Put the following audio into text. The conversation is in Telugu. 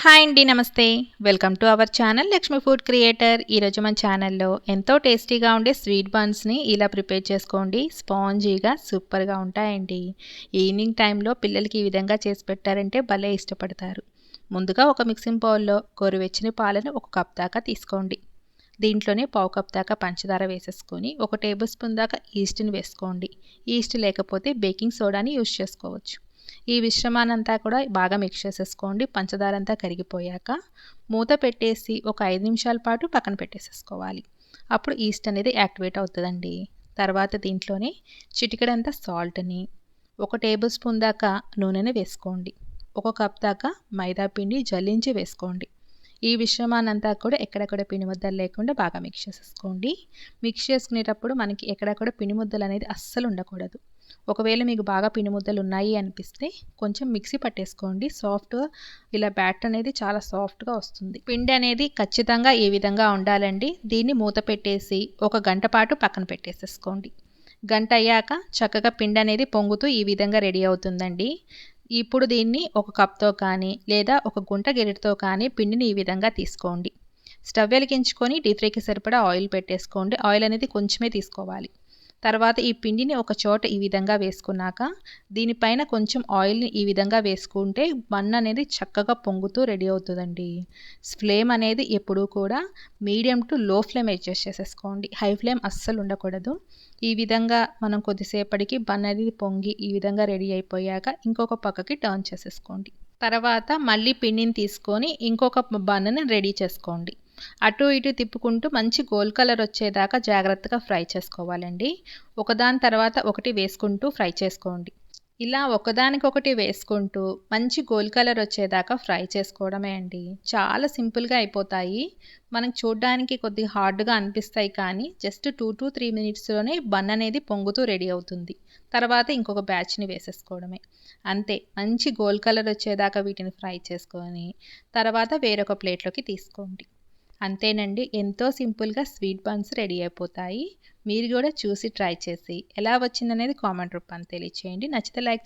హాయ్ అండి. నమస్తే. Welcome to our channel Lakshmi food creator. ఈరోజు మన ఛానల్లో ఎంతో టేస్టీగా ఉండే స్వీట్ బన్స్ని ఇలా ప్రిపేర్ చేసుకోండి. స్పాంజీగా సూపర్గా ఉంటాయండి. ఈవినింగ్ టైంలో పిల్లలకి ఈ విధంగా చేసి పెట్టారంటే భలే ఇష్టపడతారు. ముందుగా ఒక మిక్సింగ్ బౌల్లో గోరువెచ్చని పాలను ఒక కప్ దాకా తీసుకోండి. దీంట్లోనే పావు కప్ దాకా పంచదార వేసేసుకొని 1 టేబుల్ స్పూన్ దాకా ఈస్ట్ని వేసుకోండి. ఈస్ట్ లేకపోతే బేకింగ్ సోడాని యూజ్ చేసుకోవచ్చు. ఈ మిశ్రమాన్నంతా కూడా బాగా మిక్స్ చేసేసుకోండి. పంచదార అంతా కరిగిపోయాక మూత పెట్టేసి ఒక 5 నిమిషాల పాటు పక్కన పెట్టేసేసుకోవాలి. అప్పుడు ఈస్ట్ అనేది యాక్టివేట్ అవుతుందండి. తర్వాత దీంట్లోనే చిటికెడంత సాల్ట్ని, 1 టేబుల్ స్పూన్ దాకా నూనెని వేసుకోండి. 1 కప్ దాకా మైదా పిండి జల్లించి వేసుకోండి. ఈ మిశ్రమాన్నంతా కూడా ఎక్కడెక్కడ పిండి ముద్దలు లేకుండా బాగా మిక్స్ చేసేసుకోండి. మిక్స్ చేసుకునేటప్పుడు మనకి ఎక్కడెక్కడ పిండి ముద్దలు అనేది అస్సలు ఉండకూడదు. ఒకవేళ మీకు బాగా పిండి ముద్దలు ఉన్నాయి అనిపిస్తే కొంచెం మిక్సీ పట్టేసుకోండి. సాఫ్ట్గా ఇలా బ్యాటర్ అనేది చాలా సాఫ్ట్గా వస్తుంది. పిండి అనేది ఖచ్చితంగా ఈ విధంగా ఉండాలండి. దీన్ని మూత పెట్టేసి 1 గంట పాటు పక్కన పెట్టేసేసుకోండి. గంట అయ్యాక చక్కగా పిండి అనేది పొంగుతూ ఈ విధంగా రెడీ అవుతుందండి. ఇప్పుడు దీన్ని ఒక కప్తో కానీ లేదా ఒక గుంట గెరిటితో కానీ పిండిని ఈ విధంగా తీసుకోండి. స్టవ్ వెలిగించుకొని డీప్ ఫ్రైకి సరిపడా ఆయిల్ పెట్టేసుకోండి. ఆయిల్ అనేది కొంచెమే తీసుకోవాలి. తర్వాత ఈ పిండిని ఒక చోట ఈ విధంగా వేసుకున్నాక దీనిపైన కొంచెం ఆయిల్ని ఈ విధంగా వేసుకుంటే బన్ అనేది చక్కగా పొంగుతూ రెడీ అవుతుందండి. ఫ్లేమ్ అనేది ఎప్పుడూ కూడా మీడియం టు లో ఫ్లేమ్ అడ్జస్ట్ చేసేసుకోండి. హై ఫ్లేమ్ అస్సలు ఉండకూడదు. ఈ విధంగా మనం కొద్దిసేపటికి బన్ అనేది పొంగి ఈ విధంగా రెడీ అయిపోయాక ఇంకొక పక్కకి టర్న్ చేసేసుకోండి. తర్వాత మళ్ళీ పిండిని తీసుకొని ఇంకొక బన్నుని రెడీ చేసుకోండి. అటు ఇటు తిప్పుకుంటూ మంచి గోల్డ్ కలర్ వచ్చేదాకా జాగ్రత్తగా ఫ్రై చేసుకోవాలండి. ఒకదాని తర్వాత ఒకటి వేసుకుంటూ ఫ్రై చేసుకోండి. ఇలా ఒకదానికొకటి వేసుకుంటూ మంచి గోల్డ్ కలర్ వచ్చేదాకా ఫ్రై చేసుకోవడమే అండి. చాలా సింపుల్గా అయిపోతాయి. మనకు చూడడానికి కొద్దిగా హార్డ్గా అనిపిస్తాయి కానీ జస్ట్ 2 to 3 మినిట్స్లోనే బన్ అనేది పొంగుతూ రెడీ అవుతుంది. తర్వాత ఇంకొక బ్యాచ్ని వేసేసుకోవడమే. అంతే, మంచి గోల్డ్ కలర్ వచ్చేదాకా వీటిని ఫ్రై చేసుకొని తర్వాత వేరొక ప్లేట్లోకి తీసుకోండి. అంతేనండి, ఎంతో సింపుల్గా స్వీట్ బన్స్ రెడీ అయిపోతాయి. మీరు కూడా చూసి ట్రై చేసి ఎలా వచ్చిందనేది కామెంట్ రూపాన్ని తెలియచేయండి. నచ్చితే లైక్